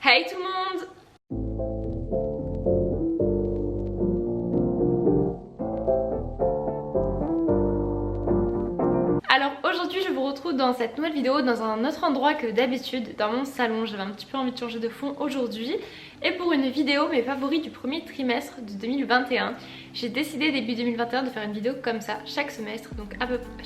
Hey tout le monde! Alors aujourd'hui je vous retrouve dans cette nouvelle vidéo dans un autre endroit que d'habitude, dans mon salon. J'avais un petit peu envie de changer de fond aujourd'hui et pour une vidéo mes favoris du premier trimestre de 2021. J'ai décidé début 2021 de faire une vidéo comme ça chaque semestre, donc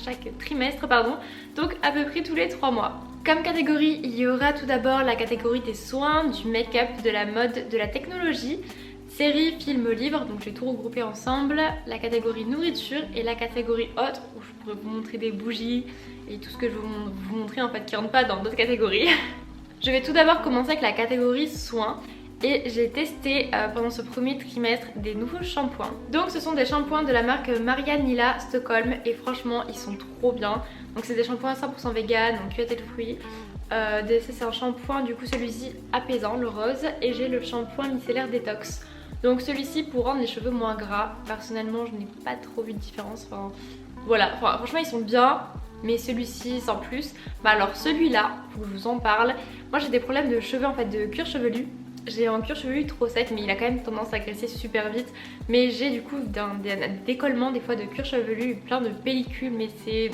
chaque trimestre pardon, donc à peu près tous les 3 mois. Comme catégorie, il y aura tout d'abord la catégorie des soins, du make-up, de la mode, de la technologie, séries, films, livres, donc je vais tout regrouper ensemble, la catégorie nourriture et la catégorie autre où je pourrais vous montrer des bougies et tout ce que je vais vous montrer en fait qui rentre pas dans d'autres catégories. Je vais tout d'abord commencer avec la catégorie soins. Et j'ai testé pendant ce premier trimestre des nouveaux shampoings. Donc ce sont des shampoings de la marque Maria Nila Stockholm et franchement ils sont trop bien. Donc c'est des shampoings 100% vegan, donc cueillette et le fruit. C'est un shampoing du coup celui-ci apaisant, le rose. Et j'ai le shampoing micellaire détox. Donc celui-ci pour rendre les cheveux moins gras. Personnellement je n'ai pas trop vu de différence. Enfin, voilà, franchement ils sont bien. Mais celui-ci sans plus. Bah alors celui-là, faut que je vous en parle. Moi j'ai des problèmes de cheveux en fait, de cuir chevelu. J'ai un cuir chevelu trop sec mais il a quand même tendance à graisser super vite. Mais j'ai du coup des décollements des fois de cuir chevelu, plein de pellicules mais c'est...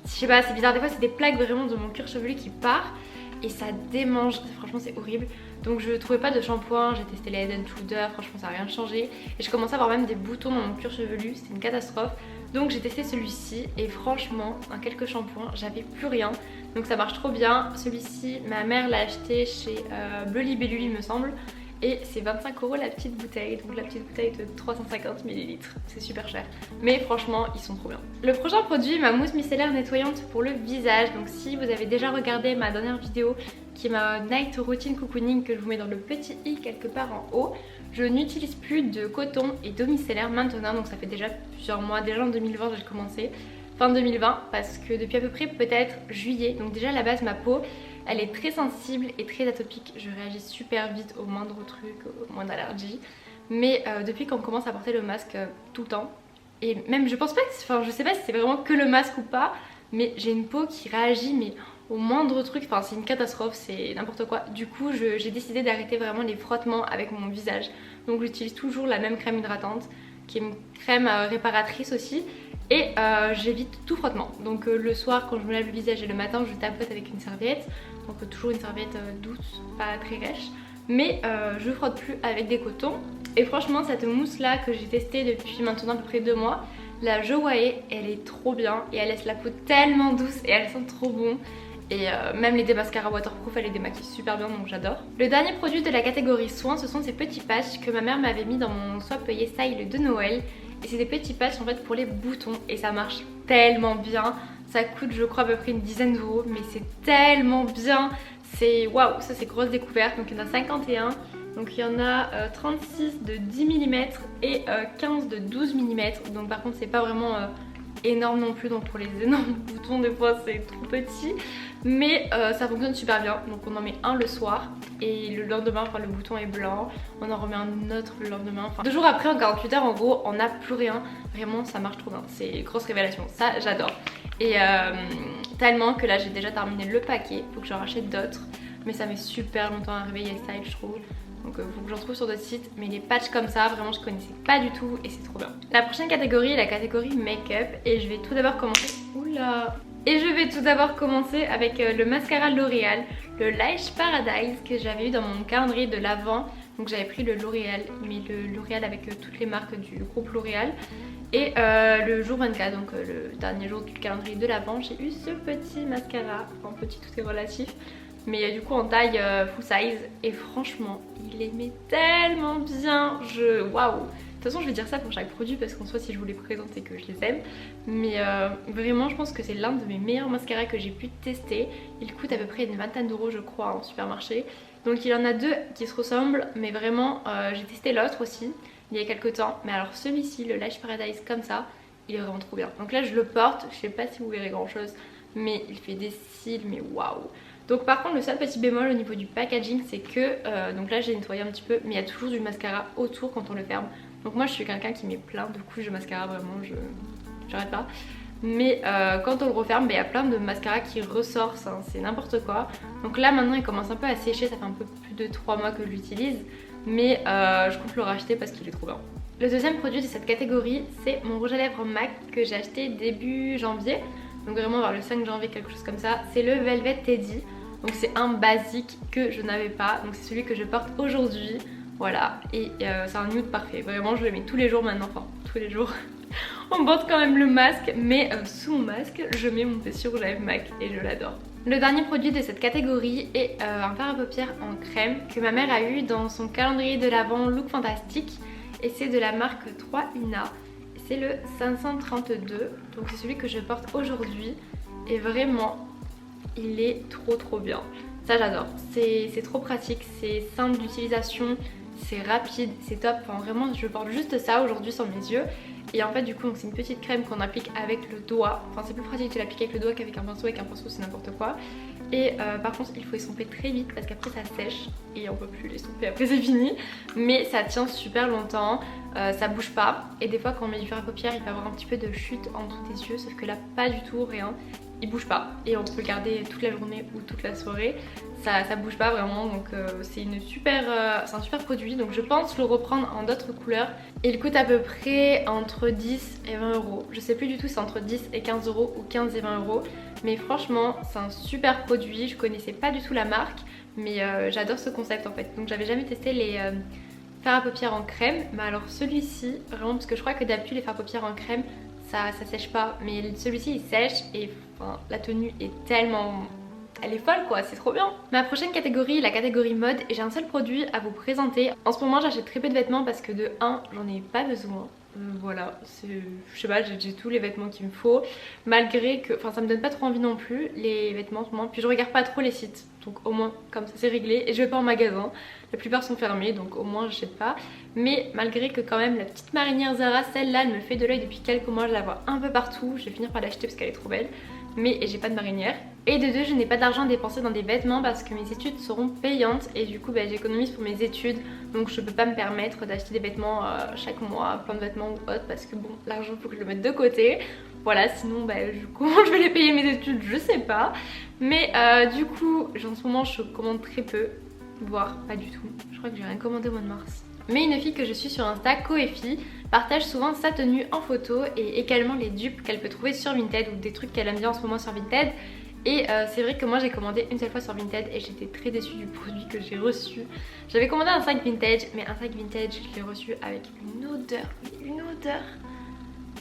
Je sais pas, c'est bizarre, des fois c'est des plaques vraiment de mon cuir chevelu qui part et ça démange, franchement c'est horrible. Donc je trouvais pas de shampoing, j'ai testé les Head & Shoulders, franchement ça a rien changé. Et je commençais à avoir même des boutons dans mon cuir chevelu, c'était une catastrophe. Donc j'ai testé celui-ci et franchement en quelques shampoings j'avais plus rien. Donc ça marche trop bien. Celui-ci ma mère l'a acheté chez Bleu Libellule il me semble. Et c'est 25 € la petite bouteille, donc la petite bouteille de 350 ml, c'est super cher. Mais franchement, ils sont trop bien. Le prochain produit, ma mousse micellaire nettoyante pour le visage. Donc si vous avez déjà regardé ma dernière vidéo, qui est ma night routine cocooning, que je vous mets dans le petit i quelque part en haut, je n'utilise plus de coton et d'eau micellaire maintenant, donc ça fait déjà plusieurs mois, déjà en 2020 j'ai commencé. Fin 2020 parce que depuis à peu près peut-être juillet, donc déjà à la base ma peau elle est très sensible et très atopique, je réagis super vite au moindre truc, au moindre allergie. Mais depuis qu'on commence à porter le masque tout le temps, et même je pense pas que, enfin je sais pas si c'est vraiment que le masque ou pas, mais j'ai une peau qui réagit mais au moindre truc, enfin c'est une catastrophe, c'est n'importe quoi. Du coup j'ai décidé d'arrêter vraiment les frottements avec mon visage. Donc j'utilise toujours la même crème hydratante, qui est une crème réparatrice aussi. Et j'évite tout frottement. Donc le soir quand je me lave le visage et le matin je tapote avec une serviette. Donc toujours une serviette douce, pas très rêche. Mais je frotte plus avec des cotons. Et franchement cette mousse là que j'ai testée depuis maintenant à peu près 2 mois, la Jowae, elle est trop bien. Et elle laisse la peau tellement douce et elle sent trop bon. Et même les démascaras waterproof, elle les démaquille super bien, donc j'adore. Le dernier produit de la catégorie soins, ce sont ces petits patchs que ma mère m'avait mis dans mon Swap YesStyle de Noël. Et c'est des petits patchs en fait pour les boutons et ça marche tellement bien. Ça coûte je crois à peu près une dizaine d'euros, mais c'est tellement bien. C'est waouh, ça c'est grosse découverte. Donc il y en a 51. Donc il y en a 36 de 10 mm et 15 de 12 mm. Donc par contre c'est pas vraiment énorme non plus, donc pour les énormes boutons des fois c'est trop petit. Mais ça fonctionne super bien, donc on en met un le soir et le lendemain, enfin le bouton est blanc, on en remet un autre le lendemain, enfin 2 jours après en 48 heures en gros on n'a plus rien, vraiment ça marche trop bien, c'est une grosse révélation, ça j'adore. Et tellement que là j'ai déjà terminé le paquet, faut que j'en rachète d'autres, mais ça met super longtemps à arriver YesStyle je trouve. Donc faut que j'en trouve sur d'autres sites, mais les patchs comme ça vraiment je connaissais pas du tout et c'est trop bien. La prochaine catégorie est la catégorie make-up et je vais tout d'abord commencer... Oula. Et je vais tout d'abord commencer avec le mascara L'Oréal, le Lash Paradise que j'avais eu dans mon calendrier de l'Avent. Donc j'avais pris le L'Oréal, mais le L'Oréal avec toutes les marques du groupe L'Oréal. Et le jour 24, donc le dernier jour du calendrier de l'Avent, j'ai eu ce petit mascara. En petit, tout est relatif. Mais du coup en taille full size. Et franchement, il aimait tellement bien. Waouh! De toute façon je vais dire ça pour chaque produit parce qu'en soi si je vous les présente c'est que je les aime. Mais vraiment je pense que c'est l'un de mes meilleurs mascaras que j'ai pu tester. Il coûte à peu près une vingtaine d'euros je crois en supermarché. Donc il y en a 2 qui se ressemblent mais vraiment j'ai testé l'autre aussi il y a quelques temps. Mais alors celui-ci, le Lash Paradise comme ça, il est vraiment trop bien. Donc là je le porte, je sais pas si vous verrez grand chose mais il fait des cils mais waouh. Donc par contre le seul petit bémol au niveau du packaging c'est que, donc là j'ai nettoyé un petit peu mais il y a toujours du mascara autour quand on le ferme. Donc moi je suis quelqu'un qui met plein de couches de mascara, vraiment j'arrête pas. mais quand on le referme, il y a plein de mascara qui ressort, c'est n'importe quoi. Donc là maintenant il commence un peu à sécher, ça fait un peu plus de 3 mois que je l'utilise, mais je compte le racheter parce qu'il est trop bien. Le deuxième produit de cette catégorie, c'est mon rouge à lèvres MAC que j'ai acheté début janvier, donc vraiment vers le 5 janvier, quelque chose comme ça. C'est le Velvet Teddy, donc c'est un basique que je n'avais pas, donc c'est celui que je porte aujourd'hui. Voilà, et c'est un nude parfait, vraiment je le mets tous les jours maintenant, enfin tous les jours. On porte quand même le masque, mais sous mon masque, je mets mon petit rouge à lèvres MAC et je l'adore. Le dernier produit de cette catégorie est un fard à paupières en crème que ma mère a eu dans son calendrier de l'Avent Look Fantastique. Et c'est de la marque 3INA, c'est le 532, donc c'est celui que je porte aujourd'hui et vraiment il est trop bien. Ça j'adore, c'est trop pratique, c'est simple d'utilisation, c'est rapide, c'est top, enfin vraiment je porte juste ça aujourd'hui sur mes yeux. Et en fait du coup c'est une petite crème qu'on applique avec le doigt, enfin c'est plus pratique de l'appliquer avec le doigt qu'avec un pinceau c'est n'importe quoi. Et par contre il faut estomper très vite parce qu'après ça sèche et on peut plus l'estomper, après c'est fini. Mais ça tient super longtemps, ça bouge pas. Et des fois quand on met du fard à paupières il peut y avoir un petit peu de chute en dessous des yeux, sauf que là pas du tout, rien. Il bouge pas et on peut le garder toute la journée ou toute la soirée, ça bouge pas vraiment, donc c'est un super produit. Donc je pense le reprendre en d'autres couleurs. Il coûte à peu près entre 10 et 20 euros, je sais plus du tout si c'est entre 10 et 15 euros ou 15 et 20 euros, mais franchement c'est un super produit. Je connaissais pas du tout la marque, mais j'adore ce concept en fait. Donc j'avais jamais testé les fards à paupières en crème, mais alors celui-ci vraiment, parce que je crois que d'habitude les fards à paupières en crème ça sèche pas, mais celui-ci il sèche et enfin, la tenue est tellement... elle est folle quoi, c'est trop bien. Ma prochaine catégorie, la catégorie mode, et j'ai un seul produit à vous présenter. En ce moment j'achète très peu de vêtements parce que de 1 j'en ai pas besoin. Voilà, je sais pas, j'ai tous les vêtements qu'il me faut, malgré que, enfin ça me donne pas trop envie non plus les vêtements en ce moment, puis je regarde pas trop les sites, donc au moins comme ça c'est réglé, et je vais pas en magasin, la plupart sont fermés donc au moins j'achète pas. Mais malgré que quand même la petite marinière Zara, celle-là elle me fait de l'œil depuis quelques mois, je la vois un peu partout, je vais finir par l'acheter parce qu'elle est trop belle, mais j'ai pas de marinière. Et de deux, je n'ai pas d'argent à dépenser dans des vêtements parce que mes études seront payantes et du coup j'économise pour mes études, donc je peux pas me permettre d'acheter des vêtements chaque mois, plein de vêtements ou autre, parce que bon, l'argent faut que je le mette de côté. Voilà, sinon comment je vais les payer mes études, je sais pas. Mais du coup en ce moment je commande très peu, voire pas du tout. Je crois que j'ai rien commandé au mois de mars. Mais une fille que je suis sur Insta, Koefi, partage souvent sa tenue en photo et également les dupes qu'elle peut trouver sur Vinted ou des trucs qu'elle aime bien en ce moment sur Vinted. Et c'est vrai que moi j'ai commandé une seule fois sur Vinted et j'étais très déçue du produit que j'ai reçu. J'avais commandé un sac vintage, mais un sac vintage je l'ai reçu avec une odeur.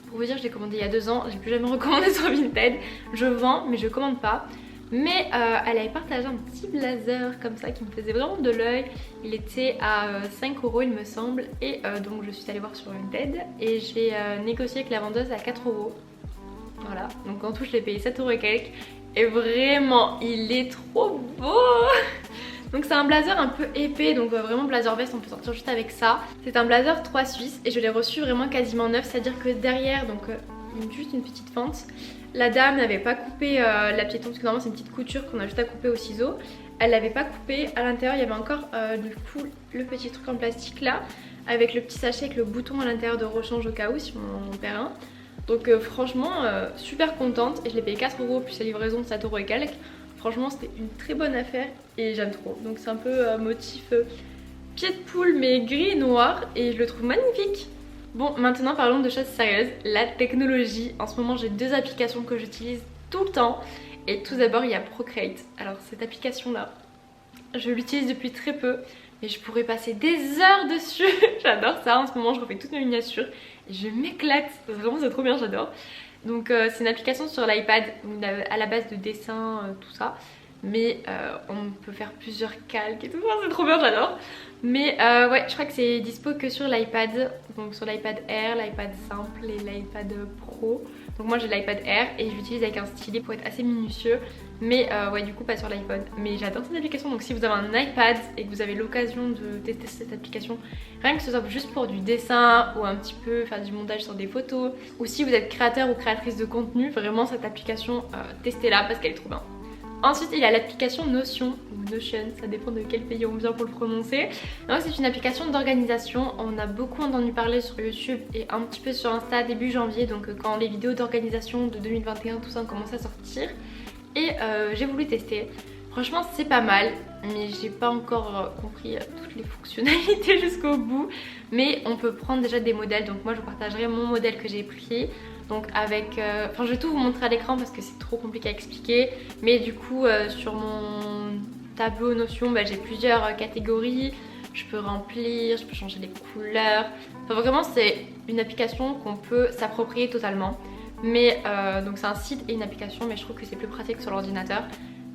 Pour vous dire, je l'ai commandé il y a 2 ans, j'ai plus jamais recommandé sur Vinted. Je vends mais je commande pas. Mais elle avait partagé un petit blazer comme ça qui me faisait vraiment de l'œil. Il était à 5 euros il me semble. Et donc je suis allée voir sur Vinted et j'ai négocié avec la vendeuse à 4 euros. Voilà, donc en tout je l'ai payé 7 euros et quelques. Et vraiment il est trop beau. Donc c'est un blazer un peu épais, donc vraiment blazer veste, on peut sortir juste avec ça. C'est un blazer 3 Suisse et je l'ai reçu vraiment quasiment neuf, c'est à dire que derrière, donc il y a juste une petite fente. La dame n'avait pas coupé la petite fente, parce que normalement c'est une petite couture qu'on a juste à couper au ciseau. Elle l'avait pas coupé, à l'intérieur il y avait encore du coup le petit truc en plastique là, avec le petit sachet avec le bouton à l'intérieur de rechange au cas où si on en perd un. Donc franchement super contente, et je l'ai payé 4 euros plus la livraison de 7 euros et quelques. Franchement c'était une très bonne affaire et j'aime trop. Donc c'est un peu motif pied de poule mais gris et noir et je le trouve magnifique. Bon, maintenant parlons de choses sérieuses, la technologie. En ce moment j'ai 2 applications que j'utilise tout le temps. Et tout d'abord il y a Procreate. Alors cette application là, je l'utilise depuis très peu, mais je pourrais passer des heures dessus. J'adore ça, en ce moment je refais toutes mes miniatures et je m'éclate, vraiment c'est trop bien, j'adore. Donc c'est une application sur l'iPad à la base de dessin, tout ça. Mais on peut faire plusieurs calques et tout, c'est trop bien, j'adore. Mais ouais, je crois que c'est dispo que sur l'iPad, donc sur l'iPad Air, l'iPad simple et l'iPad Pro. Donc moi j'ai l'iPad Air et je l'utilise avec un stylet pour être assez minutieux. Mais ouais, du coup pas sur l'iPhone. Mais j'adore cette application, donc si vous avez un iPad et que vous avez l'occasion de tester cette application, rien que ce soit juste pour du dessin ou un petit peu faire du montage sur des photos, ou si vous êtes créateur ou créatrice de contenu, vraiment cette application, testez-la parce qu'elle est trop bien. Ensuite il y a l'application Notion ou Notion, ça dépend de quel pays on vient pour le prononcer. Donc c'est une application d'organisation, on a beaucoup entendu parler sur YouTube et un petit peu sur Insta début janvier, donc quand les vidéos d'organisation de 2021 tout ça ont commencé à sortir. Et j'ai voulu tester. Franchement c'est pas mal, mais j'ai pas encore compris toutes les fonctionnalités jusqu'au bout. Mais on peut prendre déjà des modèles, donc moi je vous partagerai mon modèle que j'ai pris. Donc avec, enfin je vais tout vous montrer à l'écran parce que c'est trop compliqué à expliquer. Mais du coup sur mon tableau Notion j'ai plusieurs catégories. Je peux remplir, je peux changer les couleurs. Enfin vraiment c'est une application qu'on peut s'approprier totalement. Mais donc c'est un site et une application, mais je trouve que c'est plus pratique sur l'ordinateur.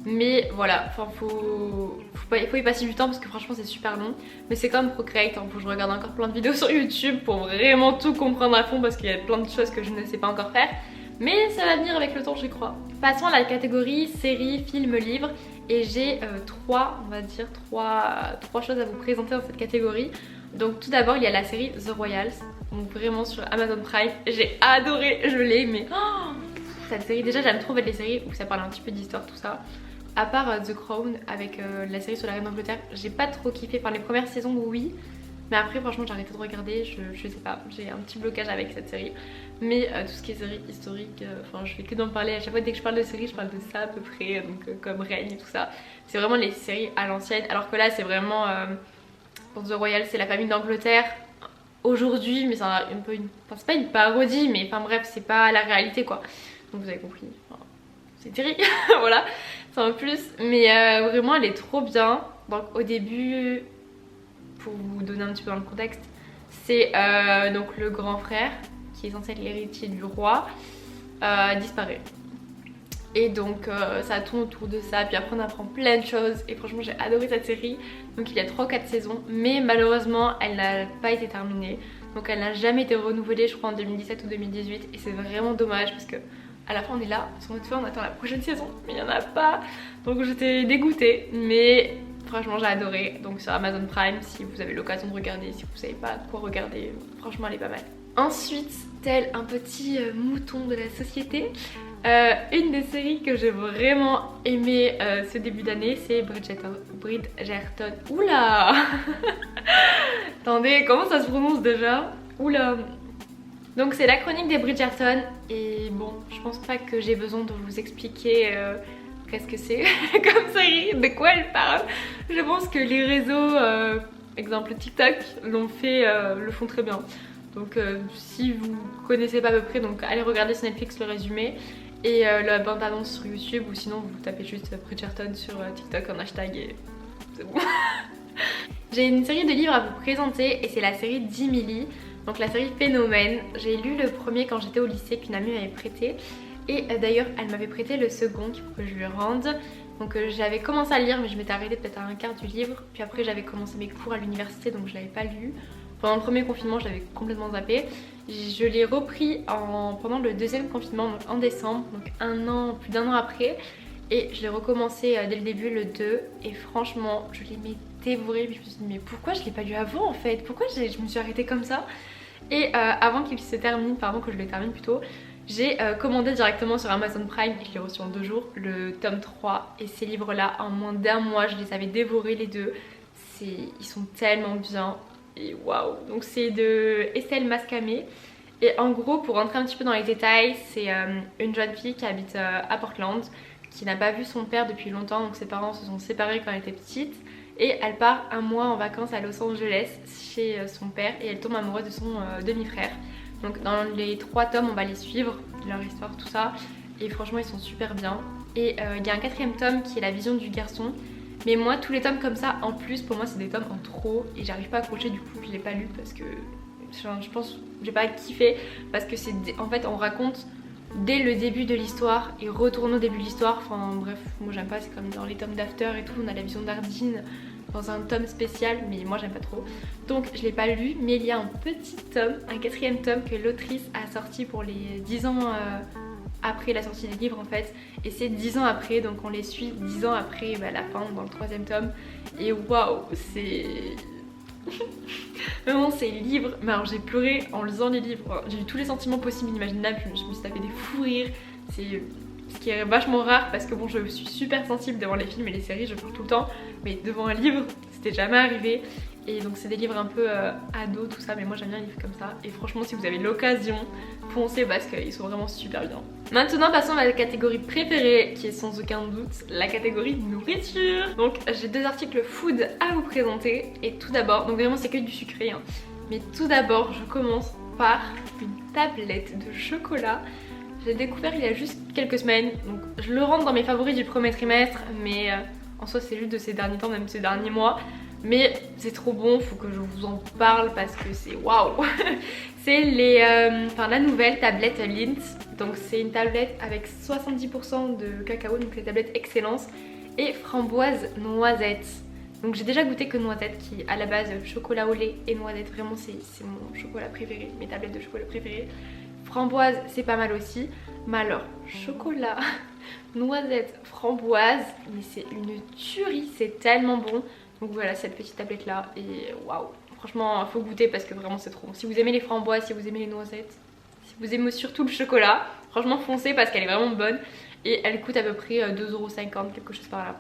Mais voilà, enfin faut y passer du temps parce que franchement c'est super long. Mais c'est comme Procreate, hein, faut que je regarde encore plein de vidéos sur YouTube pour vraiment tout comprendre à fond parce qu'il y a plein de choses que je ne sais pas encore faire. Mais ça va venir avec le temps, j'y crois. Passons à la catégorie séries, films, livres. Et j'ai trois choses à vous présenter dans cette catégorie. Donc tout d'abord il y a la série The Royals, donc vraiment sur Amazon Prime. J'ai adoré, je l'ai aimé. Oh, cette série, déjà j'aime trop les séries où ça parle un petit peu d'histoire tout ça. À part The Crown avec la série sur la reine d'Angleterre, j'ai pas trop kiffé. Enfin les premières saisons oui, mais après franchement j'ai arrêté de regarder, je sais pas, j'ai un petit blocage avec cette série. Mais tout ce qui est série historique, enfin je fais que d'en parler à chaque fois. Dès que je parle de série je parle de ça à peu près, donc comme Règne et tout ça. C'est vraiment les séries à l'ancienne, alors que là c'est vraiment pour The Royal c'est la famille d'Angleterre aujourd'hui, mais c'est un peu une... Enfin c'est pas une parodie, mais enfin bref c'est pas la réalité quoi. Donc vous avez compris, enfin, c'est terrible, voilà, c'est un plus. Mais vraiment elle est trop bien. Donc au début, pour vous donner un petit peu dans le contexte, c'est donc le grand frère qui est censé être l'héritier du roi disparaît. Et donc ça tourne autour de ça, puis après on apprend plein de choses et franchement j'ai adoré cette série. Donc il y a 3 ou 4 saisons, mais malheureusement elle n'a pas été terminée. Donc elle n'a jamais été renouvelée, je crois en 2017 ou 2018, et c'est vraiment dommage parce que à la fin on est là, sur notre feu, on attend la prochaine saison, mais il n'y en a pas. Donc j'étais dégoûtée, mais franchement j'ai adoré. Donc sur Amazon Prime, si vous avez l'occasion de regarder, si vous savez pas quoi regarder, franchement elle est pas mal. Ensuite, tel un petit mouton de la société, une des séries que j'ai vraiment aimé ce début d'année, c'est Bridgerton. Oula. Attendez, comment ça se prononce déjà? Oula. Donc c'est la chronique des Bridgerton. Et bon, je pense pas que j'ai besoin de vous expliquer qu'est-ce que c'est comme série, de quoi elle parle. Je pense que les réseaux, exemple TikTok, le font très bien. Donc si vous connaissez pas à peu près, donc allez regarder sur Netflix le résumé et la bande annonce sur YouTube, ou sinon vous tapez juste Bridgerton sur TikTok en hashtag et c'est bon. J'ai une série de livres à vous présenter et c'est la série d'Emily, donc la série Phénomène. J'ai lu le premier quand j'étais au lycée qu'une amie m'avait prêté, et d'ailleurs elle m'avait prêté le second qu'il faut que je lui rende. Donc j'avais commencé à le lire mais je m'étais arrêtée peut-être à un quart du livre, puis après j'avais commencé mes cours à l'université donc je l'avais pas lu. Pendant le premier confinement je l'avais complètement zappé. Je l'ai repris pendant le deuxième confinement, donc en décembre, donc plus d'un an après. Et je l'ai recommencé dès le début, le 2. Et franchement je l'ai dévoré. Puis je me suis dit mais pourquoi je l'ai pas lu avant en fait? Pourquoi je me suis arrêtée comme ça? Et avant qu'il se termine, enfin avant que je le termine plutôt, j'ai commandé directement sur Amazon Prime, et je l'ai reçu en 2 jours, le tome 3. Et ces livres là en moins d'1 mois je les avais dévorés les deux. Ils sont tellement bien. Et waouh. Donc c'est de Estelle Mascamé. Et en gros, pour rentrer un petit peu dans les détails, c'est une jeune fille qui habite à Portland, qui n'a pas vu son père depuis longtemps, donc ses parents se sont séparés quand elle était petite. Et elle part 1 mois en vacances à Los Angeles chez son père, et elle tombe amoureuse de son demi-frère. Donc dans les 3 tomes on va les suivre, leur histoire, tout ça. Et franchement ils sont super bien. Et il y a un 4e tome qui est la vision du garçon. Mais moi tous les tomes comme ça en plus pour moi c'est des tomes en trop, et j'arrive pas à accrocher, du coup je l'ai pas lu parce que je pense que j'ai pas kiffé, parce que c'est en fait on raconte dès le début de l'histoire et retourne au début de l'histoire. Enfin bref, moi j'aime pas, c'est comme dans les tomes d'After et tout, on a la vision d'Ardine dans un tome spécial, mais moi j'aime pas trop. Donc je l'ai pas lu, mais il y a un petit tome, un 4e tome que l'autrice a sorti pour les 10 ans après la sortie des livres en fait. Et c'est 10 ans après, donc on les suit 10 ans après la fin dans le 3e tome. Et waouh, c'est... Vraiment ces livres, mais alors j'ai pleuré en lisant les livres. J'ai eu tous les sentiments possibles, inimaginables, je me suis tapé des fous rires. ce qui est vachement rare parce que bon, je suis super sensible devant les films et les séries, je pleure tout le temps, mais devant un livre, c'était jamais arrivé. Et donc c'est des livres un peu ados, tout ça, mais moi j'aime bien les livres comme ça. Et franchement, si vous avez l'occasion, foncez parce qu'ils sont vraiment super bien. Maintenant, passons à la catégorie préférée, qui est sans aucun doute la catégorie nourriture. Donc j'ai 2 articles food à vous présenter. Et tout d'abord, donc vraiment c'est que du sucré, hein. Mais tout d'abord, je commence par une tablette de chocolat. J'ai découvert il y a juste quelques semaines, donc je le rentre dans mes favoris du premier trimestre, mais en soi c'est juste de ces derniers temps, même ces derniers mois. Mais c'est trop bon, faut que je vous en parle parce que c'est waouh. C'est la nouvelle tablette Lindt. Donc c'est une tablette avec 70% de cacao, donc les tablettes Excellence, et framboise noisette. Donc j'ai déjà goûté que noisette, qui à la base chocolat au lait et noisette, vraiment c'est mon chocolat préféré, mes tablettes de chocolat préférées. Framboise c'est pas mal aussi, mais alors chocolat, noisette, framboise, mais c'est une tuerie, c'est tellement bon. Donc voilà cette petite tablette là et waouh, franchement faut goûter parce que vraiment c'est trop bon. Si vous aimez les framboises, si vous aimez les noisettes, si vous aimez surtout le chocolat, franchement foncez parce qu'elle est vraiment bonne et elle coûte à peu près 2,50€, quelque chose par là.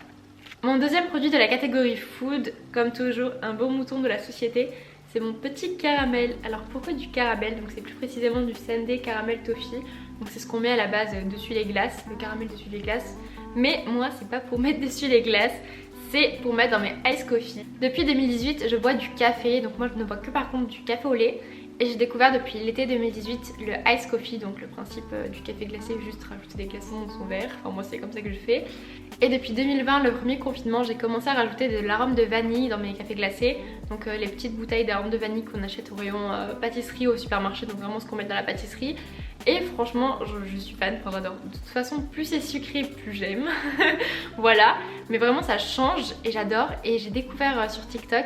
Mon deuxième produit de la catégorie food, comme toujours un beau mouton de la société, c'est mon petit caramel. Alors pourquoi du caramel? Donc c'est plus précisément du Sundae Caramel Toffee. Donc c'est ce qu'on met à la base dessus les glaces, le caramel dessus les glaces. Mais moi c'est pas pour mettre dessus les glaces, c'est pour mettre dans mes ice coffee. Depuis 2018 je bois du café, donc moi je ne bois que par contre du café au lait. Et j'ai découvert depuis l'été 2018 le ice coffee, donc le principe du café glacé, juste rajouter des glaçons dans son verre. Enfin moi c'est comme ça que je fais. Et depuis 2020, le premier confinement, j'ai commencé à rajouter de l'arôme de vanille dans mes cafés glacés. Donc les petites bouteilles d'arôme de vanille qu'on achète au rayon pâtisserie au supermarché, donc vraiment ce qu'on met dans la pâtisserie. Et franchement je suis fan, enfin j'adore. De toute façon plus c'est sucré plus j'aime. Voilà, mais vraiment ça change et j'adore. Et j'ai découvert sur TikTok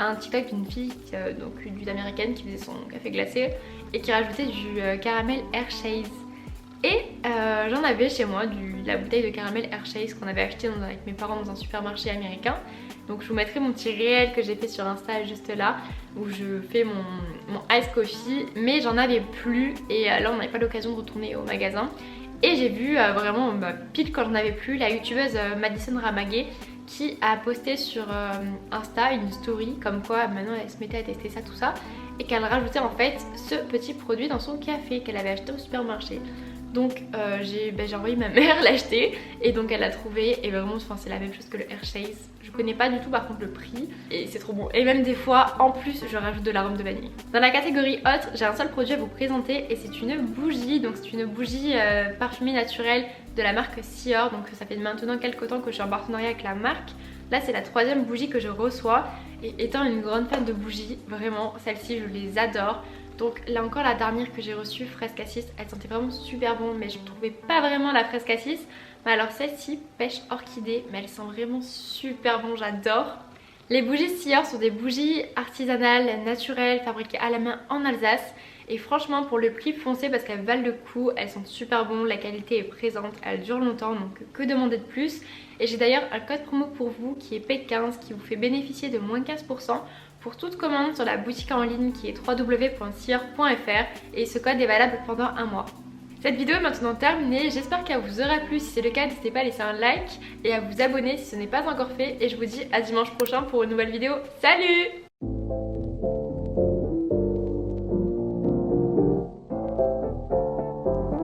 un TikTok d'une fille, donc d'une américaine qui faisait son café glacé et qui rajoutait du caramel Hershey's. Et j'en avais chez moi la bouteille de caramel Hershey's qu'on avait acheté avec mes parents dans un supermarché américain. Donc je vous mettrai mon petit réel que j'ai fait sur Insta juste là, où je fais mon ice coffee, mais j'en avais plus et là on n'avait pas l'occasion de retourner au magasin. Et j'ai vu vraiment pile quand j'en avais plus, la youtubeuse Madison Ramagé qui a posté sur Insta une story comme quoi maintenant elle se mettait à tester ça tout ça et qu'elle rajoutait en fait ce petit produit dans son café qu'elle avait acheté au supermarché. Donc j'ai envoyé ma mère l'acheter et donc elle l'a trouvé et vraiment c'est la même chose que le Hershey's. Je connais pas du tout par contre le prix et c'est trop bon. Et même des fois en plus je rajoute de l'arôme de vanille. Dans la catégorie autre, j'ai un seul produit à vous présenter et c'est une bougie. Donc c'est une bougie parfumée naturelle de la marque Sior. Donc ça fait maintenant quelques temps que je suis en partenariat avec la marque. Là c'est la 3e bougie que je reçois et étant une grande fan de bougies, vraiment celles-ci je les adore. Donc là encore la dernière que j'ai reçue, fraise cassis, elle sentait vraiment super bon mais je ne trouvais pas vraiment la fraise cassis. Mais alors celle-ci, pêche orchidée, mais elle sent vraiment super bon, j'adore. Les bougies Sior sont des bougies artisanales, naturelles, fabriquées à la main en Alsace. Et franchement pour le prix foncez parce qu'elles valent le coup, elles sont super bonnes, la qualité est présente, elles durent longtemps donc que demander de plus. Et j'ai d'ailleurs un code promo pour vous qui est P15 qui vous fait bénéficier de moins 15% pour toute commande sur la boutique en ligne qui est www.sior.fr et ce code est valable pendant un mois. Cette vidéo est maintenant terminée, j'espère qu'elle vous aura plu. Si c'est le cas, n'hésitez pas à laisser un like et à vous abonner si ce n'est pas encore fait. Et je vous dis à dimanche prochain pour une nouvelle vidéo. Salut!